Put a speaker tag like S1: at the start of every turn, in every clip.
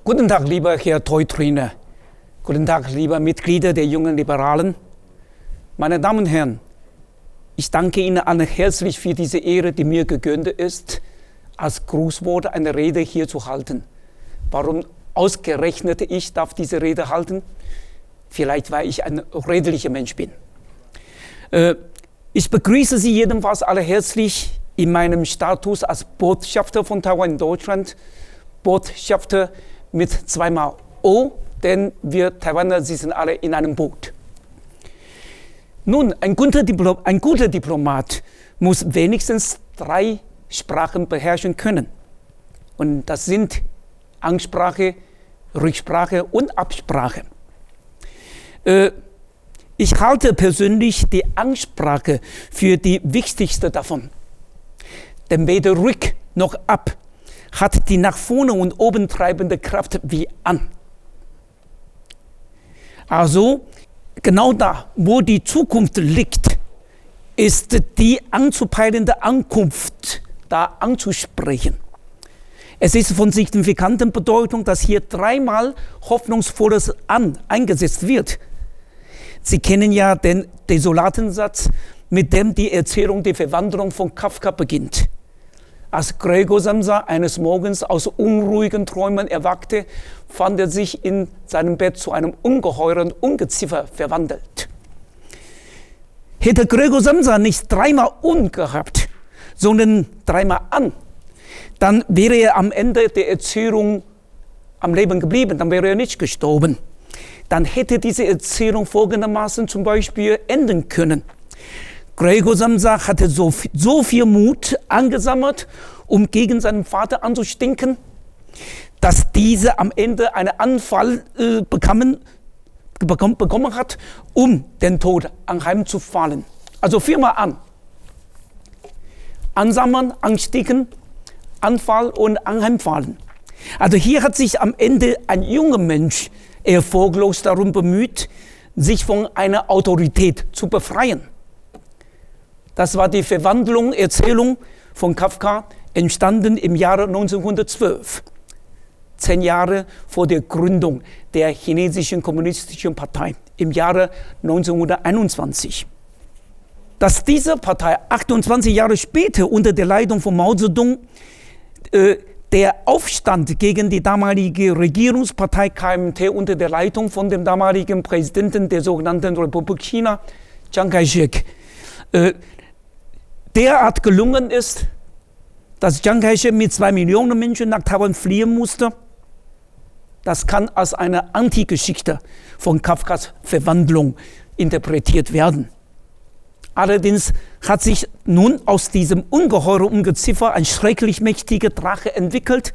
S1: Guten Tag, lieber Herr Teutriner. Guten Tag, liebe Mitglieder der Jungen Liberalen. Meine Damen und Herren, ich danke Ihnen allen herzlich für diese Ehre, die mir gegönnt ist, als Grußwort eine Rede hier zu halten. Warum ausgerechnet ich darf diese Rede halten? Vielleicht, weil ich ein redlicher Mensch bin. Ich begrüße Sie jedenfalls alle herzlich in meinem Status als Botschafter von Taiwan in Deutschland. Botschafter mit zweimal O, denn wir Taiwaner sitzen alle in einem Boot. Nun, ein guter Diplomat muss wenigstens 3 Sprachen beherrschen können. Und das sind Ansprache, Rücksprache und Absprache. Ich halte persönlich die Ansprache für die wichtigste davon. Denn weder Rück noch Ab hat die nach vorne und oben treibende Kraft wie An. Also genau da, wo die Zukunft liegt, ist die anzupeilende Ankunft da anzusprechen. Es ist von signifikanter Bedeutung, dass hier 3-mal hoffnungsvolles An eingesetzt wird. Sie kennen ja den desolaten Satz, mit dem die Erzählung der Verwandlung von Kafka beginnt. Als Gregor Samsa eines Morgens aus unruhigen Träumen erwachte, fand er sich in seinem Bett zu einem ungeheuren Ungeziefer verwandelt. Hätte Gregor Samsa nicht 3-mal Un gehabt, sondern 3-mal An, dann wäre er am Ende der Erzählung am Leben geblieben, dann wäre er nicht gestorben. Dann hätte diese Erzählung folgendermaßen zum Beispiel enden können. Gregor Samsa hatte so viel Mut angesammelt, um gegen seinen Vater anzustinken, dass dieser am Ende einen Anfall bekommen hat, um den Tod anheimzufallen. Also 4-mal An. Ansammeln, ansticken, Anfall und anheimfallen. Also hier hat sich am Ende ein junger Mensch erfolglos darum bemüht, sich von einer Autorität zu befreien. Das war die Erzählung von Kafka, entstanden im Jahre 1912, 10 Jahre vor der Gründung der chinesischen kommunistischen Partei im Jahre 1921. Dass diese Partei 28 Jahre später unter der Leitung von Mao Zedong der Aufstand gegen die damalige Regierungspartei KMT unter der Leitung von dem damaligen Präsidenten der sogenannten Republik China, Chiang Kai-shek, derart gelungen ist, dass Chiang Kai-shek mit 2 Millionen Menschen nach Taiwan fliehen musste, das kann als eine Antigeschichte von Kafkas Verwandlung interpretiert werden. Allerdings hat sich nun aus diesem ungeheuren Ungeziefer ein schrecklich mächtiger Drache entwickelt,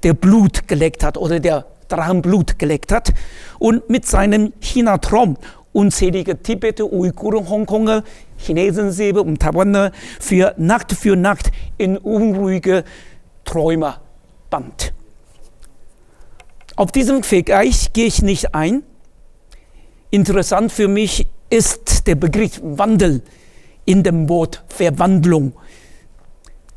S1: der Blut geleckt hat oder der Drachenblut geleckt hat und mit seinem China-Traum unzählige Tibeter, Uiguren, Hongkonger, Chinesen und Taiwaner für Nacht in unruhige Träume band. Auf diesen Vergleich gehe ich nicht ein. Interessant für mich ist der Begriff Wandel in dem Wort Verwandlung.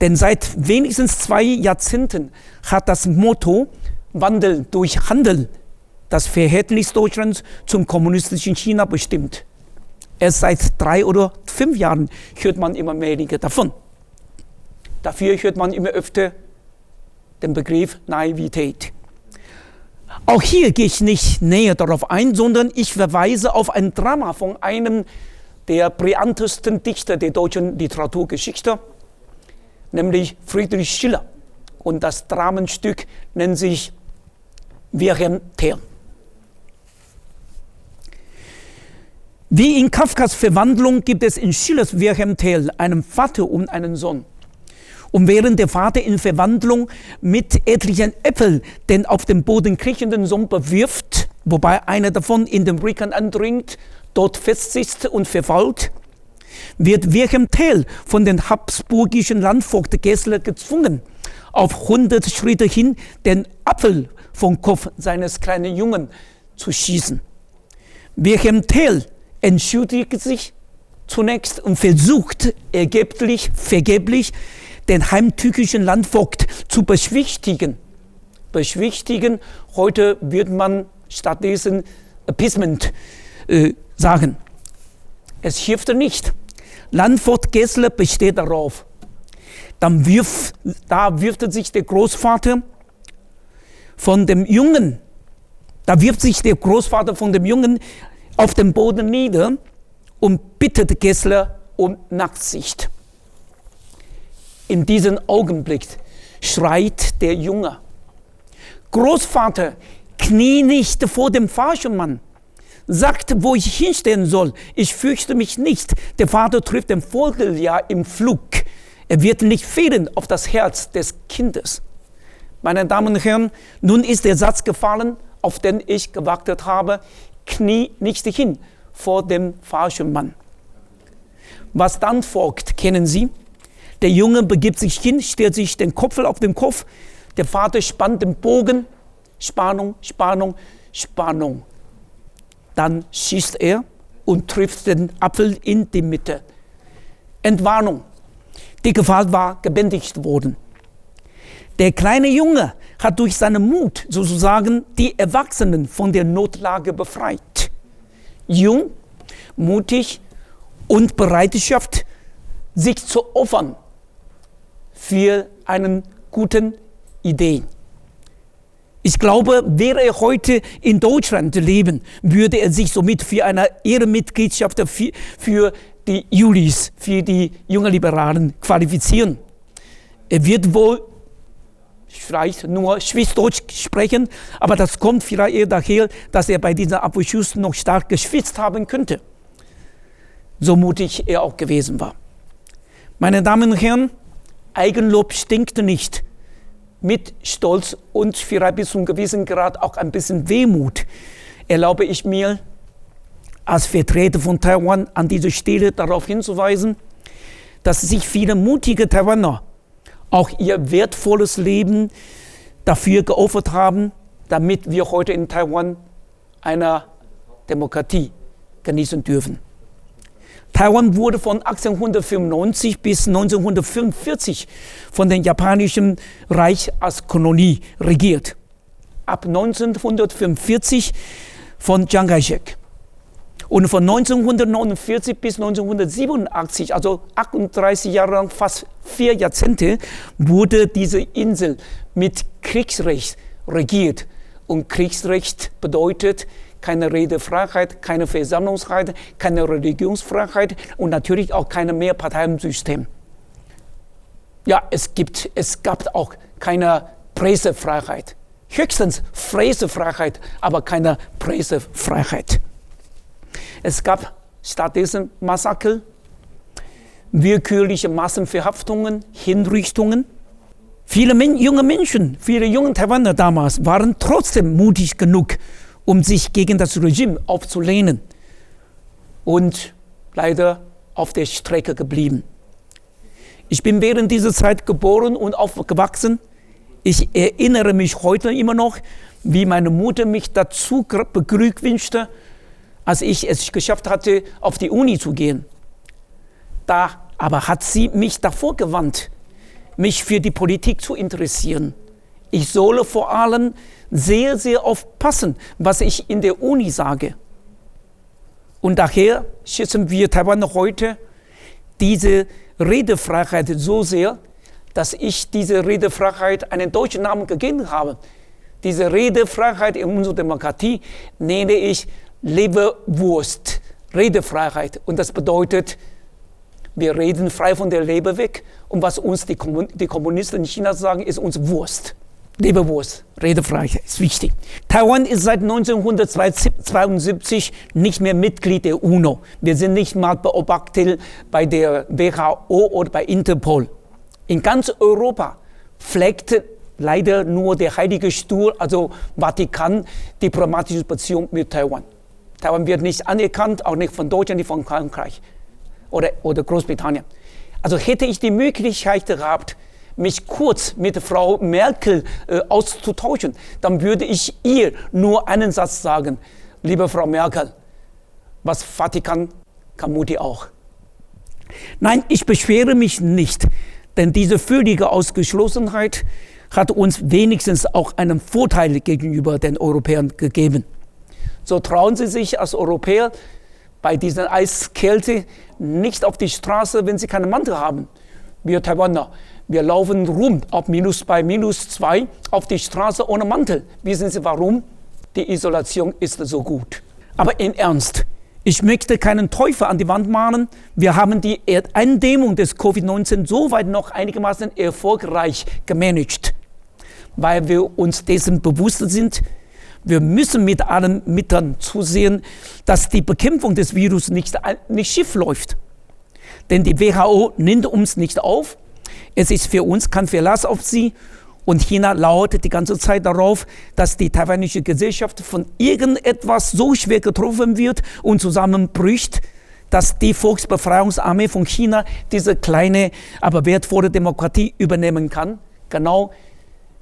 S1: Denn seit wenigstens 2 Jahrzehnten hat das Motto Wandel durch Handel das Verhältnis Deutschlands zum kommunistischen China bestimmt. Erst seit 3 oder 5 Jahren hört man immer weniger davon. Dafür hört man immer öfter den Begriff Naivität. Auch hier gehe ich nicht näher darauf ein, sondern ich verweise auf ein Drama von einem der brillantesten Dichter der deutschen Literaturgeschichte, nämlich Friedrich Schiller. Und das Dramenstück nennt sich Wilhelm Tell. Wie in Kafkas Verwandlung gibt es in Schillers Wilhelm Tell einen Vater und einen Sohn. Und während der Vater in Verwandlung mit etlichen Äpfeln den auf dem Boden kriechenden Sohn bewirft, wobei einer davon in den Rücken andringt, dort festsitzt und verfault, wird Wilhelm Tell von den habsburgischen Landvogt Gessler gezwungen, auf 100 Schritte hin den Apfel vom Kopf seines kleinen Jungen zu schießen. Wilhelm Tell entschuldigt sich zunächst und versucht vergeblich, den heimtückischen Landvogt zu beschwichtigen, beschwichtigen. Heute wird man stattdessen Appeasement sagen. Es hilft nicht. Landvogt Gessler besteht darauf. Da wirft sich der Großvater von dem Jungen, auf den Boden nieder und bittet Gessler um Nachsicht. In diesem Augenblick schreit der Junge: Großvater, knie nicht vor dem falschen Mann. Sagt, wo ich hinstehen soll. Ich fürchte mich nicht. Der Vater trifft den Vogel ja im Flug. Er wird nicht fehlen auf das Herz des Kindes. Meine Damen und Herren, nun ist der Satz gefallen, auf den ich gewartet habe: Knie nicht hin vor dem falschen Mann. Was dann folgt, kennen Sie? Der Junge begibt sich hin, stellt sich den Kopf auf den Kopf. Der Vater spannt den Bogen. Spannung, Spannung, Spannung. Dann schießt er und trifft den Apfel in die Mitte. Entwarnung. Die Gefahr war gebändigt worden. Der kleine Junge hat durch seinen Mut sozusagen die Erwachsenen von der Notlage befreit. Jung, mutig und Bereitschaft, sich zu opfern für einen guten Idee. Ich glaube, wäre er heute in Deutschland leben, würde er sich somit für eine Ehrenmitgliedschaft für die Julis, für die jungen Liberalen qualifizieren. Er wird wohl vielleicht nur Schweizerdeutsch sprechen, aber das kommt vielleicht eher daher, dass er bei diesem Abschluss noch stark geschwitzt haben könnte. So mutig er auch gewesen war. Meine Damen und Herren, Eigenlob stinkt nicht. Mit Stolz und vielleicht bis zu einem gewissen Grad auch ein bisschen Wehmut erlaube ich mir, als Vertreter von Taiwan an dieser Stelle darauf hinzuweisen, dass sich viele mutige Taiwaner auch ihr wertvolles Leben dafür geopfert haben, damit wir heute in Taiwan eine Demokratie genießen dürfen. Taiwan wurde von 1895 bis 1945 von dem Japanischen Reich als Kolonie regiert. Ab 1945 von Chiang Kai-shek. Und von 1949 bis 1987, also 38 Jahre lang, fast 4 Jahrzehnte, wurde diese Insel mit Kriegsrecht regiert. Und Kriegsrecht bedeutet keine Redefreiheit, keine Versammlungsfreiheit, keine Religionsfreiheit und natürlich auch kein Mehrparteiensystem. Ja, es gab auch keine Pressefreiheit. Höchstens Pressefreiheit, aber keine Pressefreiheit. Es gab stattdessen Massaker, willkürliche Massenverhaftungen, Hinrichtungen. Viele junge Menschen, viele junge Taiwaner damals waren trotzdem mutig genug, um sich gegen das Regime aufzulehnen und leider auf der Strecke geblieben. Ich bin während dieser Zeit geboren und aufgewachsen. Ich erinnere mich heute immer noch, wie meine Mutter mich dazu beglückwünschte, als ich es geschafft hatte, auf die Uni zu gehen. Da aber hat sie mich davor gewarnt, mich für die Politik zu interessieren. Ich solle vor allem sehr, sehr aufpassen, was ich in der Uni sage. Und daher schätzen wir Taiwaner heute diese Redefreiheit so sehr, dass ich diese Redefreiheit einen deutschen Namen gegeben habe. Diese Redefreiheit in unserer Demokratie nenne ich Leberwurst, Redefreiheit. Und das bedeutet, wir reden frei von der Leber weg. Und was uns die Kommunisten in China sagen, ist uns Wurst. Leberwurst, Redefreiheit ist wichtig. Taiwan ist seit 1972 nicht mehr Mitglied der UNO. Wir sind nicht mal Beobachter bei der WHO oder bei Interpol. In ganz Europa pflegt leider nur der Heilige Stuhl, also Vatikan, diplomatische Beziehungen mit Taiwan. Taiwan wird nicht anerkannt, auch nicht von Deutschland, nicht von Frankreich oder Großbritannien. Also hätte ich die Möglichkeit gehabt, mich kurz mit Frau Merkel auszutauschen, dann würde ich ihr nur einen Satz sagen: Liebe Frau Merkel, was Vatikan kann Mutti auch. Nein, ich beschwere mich nicht, denn diese völlige Ausgeschlossenheit hat uns wenigstens auch einen Vorteil gegenüber den Europäern gegeben. So trauen Sie sich als Europäer bei dieser Eiskälte nicht auf die Straße, wenn Sie keinen Mantel haben. Wir Taiwaner, wir laufen rum bei -2 auf die Straße ohne Mantel. Wissen Sie warum? Die Isolation ist so gut. Aber im Ernst, ich möchte keinen Teufel an die Wand malen. Wir haben die Eindämmung des Covid-19 soweit noch einigermaßen erfolgreich gemanagt, weil wir uns dessen bewusst sind. Wir müssen mit allen Mitteln zusehen, dass die Bekämpfung des Virus nicht schief läuft. Denn die WHO nimmt uns nicht auf. Es ist für uns kein Verlass auf sie. Und China lauert die ganze Zeit darauf, dass die taiwanische Gesellschaft von irgendetwas so schwer getroffen wird und zusammenbricht, dass die Volksbefreiungsarmee von China diese kleine, aber wertvolle Demokratie übernehmen kann. Genau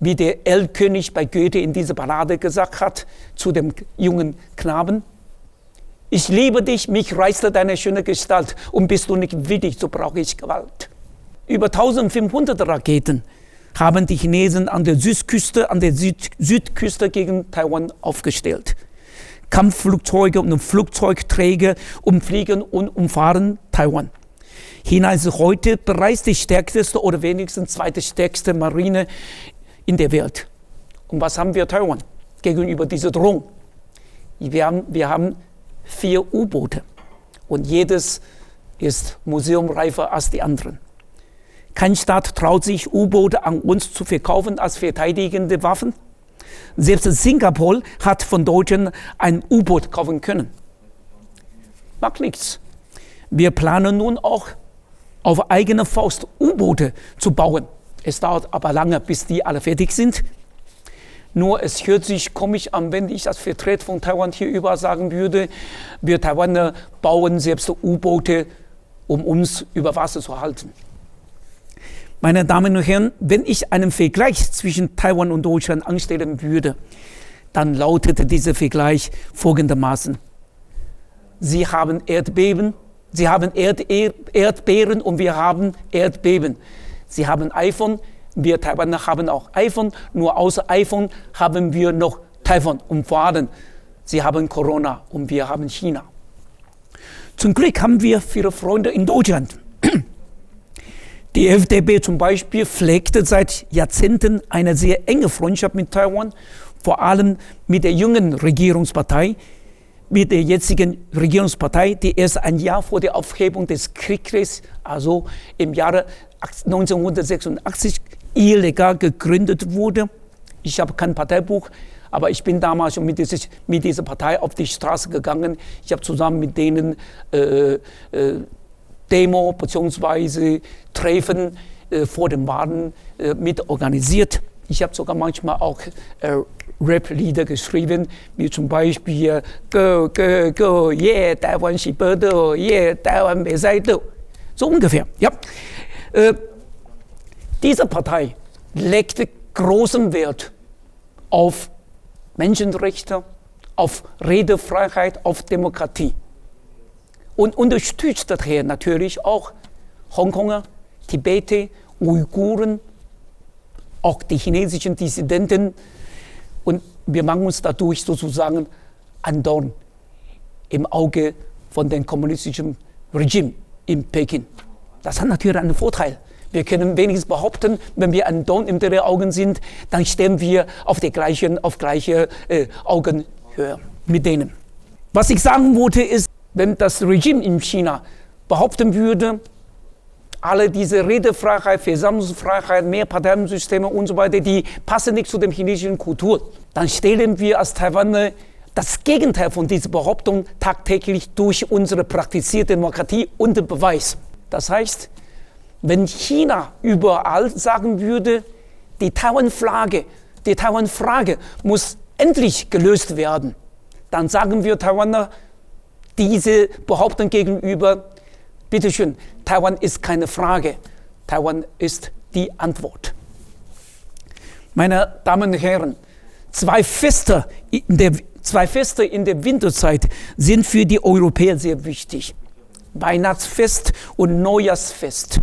S1: wie der Erlkönig bei Goethe in dieser Ballade gesagt hat zu dem jungen Knaben. Ich liebe dich, mich reißt deine schöne Gestalt, und bist du nicht willig, so brauche ich Gewalt. Über 1500 Raketen haben die Chinesen an der Südküste gegen Taiwan aufgestellt. Kampfflugzeuge und Flugzeugträger umfliegen und umfahren Taiwan. China ist heute bereits die stärkste oder wenigstens zweitstärkste Marine in der Welt. Und was haben wir Taiwan gegenüber dieser Drohung? Wir haben 4 U-Boote und jedes ist museumreifer als die anderen. Kein Staat traut sich, U-Boote an uns zu verkaufen als verteidigende Waffen. Selbst Singapur hat von Deutschen ein U-Boot kaufen können. Macht nichts. Wir planen nun auch auf eigene Faust U-Boote zu bauen. Es dauert aber lange, bis die alle fertig sind. Nur es hört sich komisch an, wenn ich als Vertreter von Taiwan hier überall sagen würde, wir Taiwaner bauen selbst U-Boote, um uns über Wasser zu halten. Meine Damen und Herren, wenn ich einen Vergleich zwischen Taiwan und Deutschland anstellen würde, dann lautet dieser Vergleich folgendermaßen. Sie haben Erdbeben, Sie haben Erdbeeren und wir haben Erdbeben. Sie haben iPhone, wir Taiwaner haben auch iPhone, nur außer iPhone haben wir noch Taiwan und vor allem, Sie haben Corona und wir haben China. Zum Glück haben wir viele Freunde in Deutschland. Die FDP zum Beispiel pflegte seit Jahrzehnten eine sehr enge Freundschaft mit Taiwan, vor allem mit der jungen Regierungspartei, mit der jetzigen Regierungspartei, die erst ein Jahr vor der Aufhebung des Krieges, also im Jahre 1986, illegal gegründet wurde. Ich habe kein Parteibuch, aber ich bin damals schon mit dieser Partei auf die Straße gegangen. Ich habe zusammen mit denen Demo bzw. Treffen vor den Wahlen mit organisiert. Ich habe sogar manchmal auch Rap-Lieder geschrieben, wie zum Beispiel Go, go, go, yeah, Taiwan Shibedo, yeah, Taiwan Besaido. So ungefähr, ja. Diese Partei legte großen Wert auf Menschenrechte, auf Redefreiheit, auf Demokratie. Und unterstützt daher natürlich auch Hongkonger, Tibeter, Uiguren, auch die chinesischen Dissidenten. Und wir machen uns dadurch sozusagen ein Dorn im Auge von dem kommunistischen Regime in Peking. Das hat natürlich einen Vorteil. Wir können wenigstens behaupten, wenn wir ein Dorn im Auge sind, dann stehen wir auf gleiche Augenhöhe mit denen. Was ich sagen wollte ist, wenn das Regime in China behaupten würde, alle diese Redefreiheit, Versammlungsfreiheit, Mehrparteiensysteme und so weiter, die passen nicht zu der chinesischen Kultur, dann stellen wir als Taiwaner das Gegenteil von dieser Behauptung tagtäglich durch unsere praktizierte Demokratie unter Beweis. Das heißt, wenn China überall sagen würde, die Taiwan-Frage muss endlich gelöst werden, dann sagen wir Taiwaner diese Behauptung gegenüber, bitteschön, Taiwan ist keine Frage, Taiwan ist die Antwort. Meine Damen und Herren, zwei Feste in der Winterzeit sind für die Europäer sehr wichtig. Weihnachtsfest und Neujahrsfest.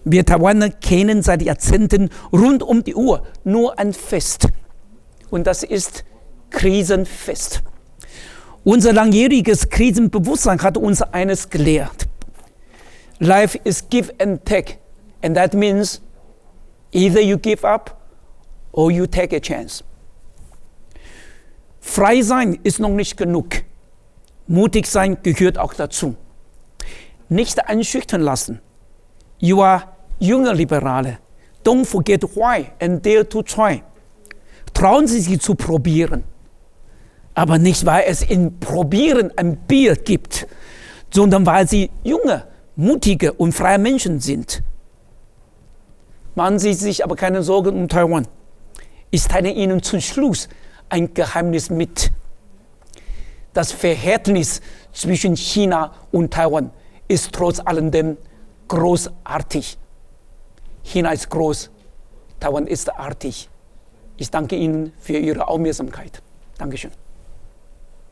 S1: Wir Taiwaner kennen seit Jahrzehnten rund um die Uhr nur ein Fest. Und das ist Krisenfest. Unser langjähriges Krisenbewusstsein hat uns eines gelehrt. Life is give and take. And that means either you give up or you take a chance. Frei sein ist noch nicht genug. Mutig sein gehört auch dazu. Nicht einschüchtern lassen. You are junge Liberale. Don't forget why and dare to try. Trauen Sie sich zu probieren. Aber nicht, weil es in Probieren ein Bier gibt, sondern weil Sie junge, mutige und freie Menschen sind. Machen Sie sich aber keine Sorgen um Taiwan. Ich teile Ihnen zum Schluss ein Geheimnis mit. Das Verhältnis zwischen China und Taiwan ist trotz alledem großartig. China ist groß, Taiwan ist artig. Ich danke Ihnen für Ihre Aufmerksamkeit. Dankeschön.